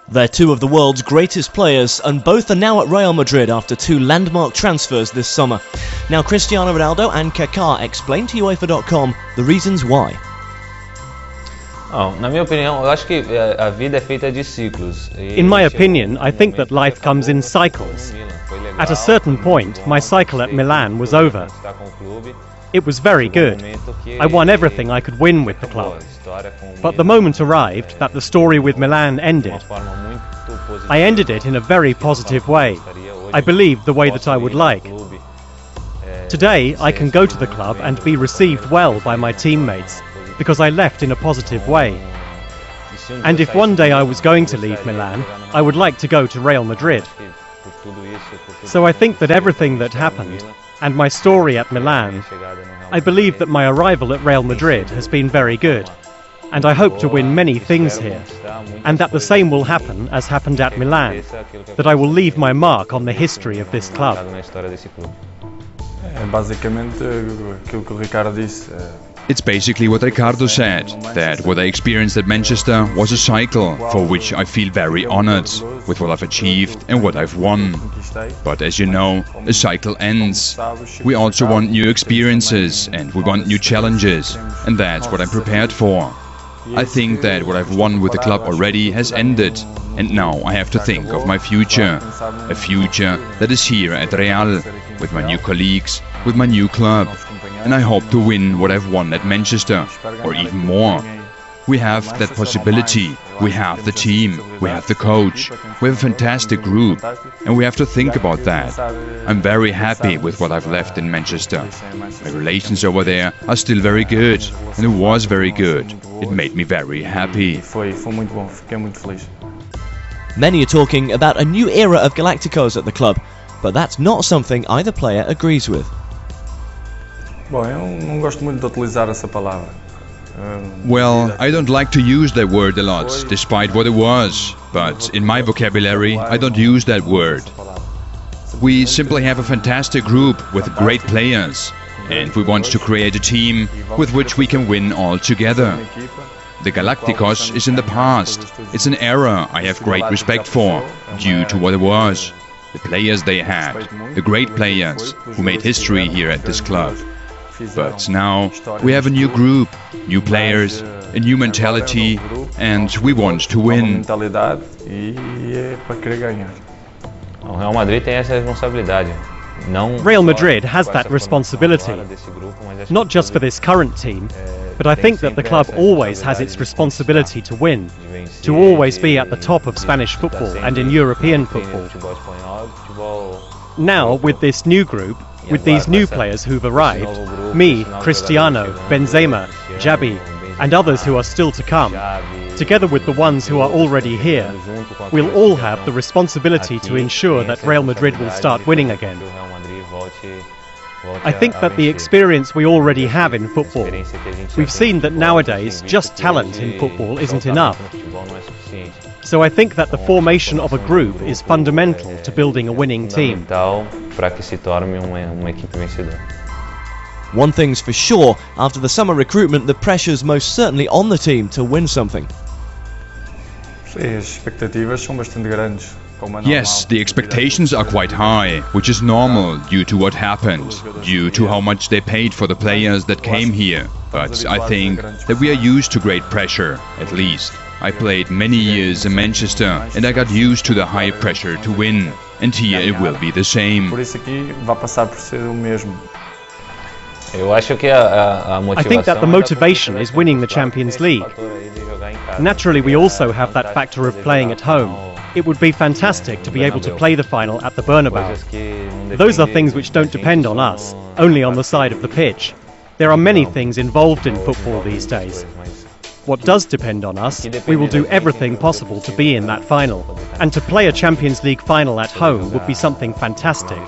They're two of the world's greatest players, and both are now at Real Madrid after two landmark transfers this summer. Now Cristiano Ronaldo and Kaka explain to UEFA.com the reasons why. In my opinion, I think that life comes in cycles. At a certain point, my cycle at Milan was over. It was very good. I won everything I could win with the club. But the moment arrived that the story with Milan ended. I ended it in a very positive way. I believed the way that I would like. Today, I can go to the club and be received well by my teammates, because I left in a positive way. And if one day I was going to leave Milan, I would like to go to Real Madrid. So I think that everything that happened, and my story at Milan, I believe that my arrival at Real Madrid has been very good. And I hope to win many things here. And that the same will happen as happened at Milan, that I will leave my mark on the history of this club. It's basically what Ricardo said, that what I experienced at Manchester was a cycle for which I feel very honored with what I've achieved and what I've won. But as you know, a cycle ends. We also want new experiences and we want new challenges, and that's what I'm prepared for. I think that what I've won with the club already has ended, and now I have to think of my future. A future that is here at Real, with my new colleagues, with my new club. And I hope to win what I've won at Manchester, or even more. We have that possibility, we have the team, we have the coach, we have a fantastic group, and we have to think about that. I'm very happy with what I've left in Manchester. My relations over there are still very good, and it was very good. It made me very happy. Many are talking about a new era of Galacticos at the club, but that's not something either player agrees with. Well, I don't like to use that word a lot, despite what it was, but in my vocabulary I don't use that word. We simply have a fantastic group with great players, and we want to create a team with which we can win all together. The Galacticos is in the past. It's an era I have great respect for, due to what it was. The players they had, the great players who made history here at this club. But now we have a new group, new players, a new mentality, and we want to win. Real Madrid has that responsibility, not just for this current team, but I think that the club always has its responsibility to win, to always be at the top of Spanish football and in European football. Now, with this new group, with these new players who've arrived, me, Cristiano, Benzema, Xabi, and others who are still to come, together with the ones who are already here, we'll all have the responsibility to ensure that Real Madrid will start winning again. I think that the experience we already have in football, we've seen that nowadays just talent in football isn't enough. So I think that the formation of a group is fundamental to building a winning team. One thing's for sure, after the summer recruitment, the pressure's most certainly on the team to win something. Yes, the expectations are quite high, which is normal due to what happened, due to how much they paid for the players that came here. But I think that we are used to great pressure, at least. I played many years in Manchester and I got used to the high pressure to win, and here it will be the same. I think that the motivation is winning the Champions League. Naturally, we also have that factor of playing at home. It would be fantastic to be able to play the final at the Bernabeu. Those are things which don't depend on us, only on the side of the pitch. There are many things involved in football these days. What does depend on us, we will do everything possible to be in that final. And to play a Champions League final at home would be something fantastic.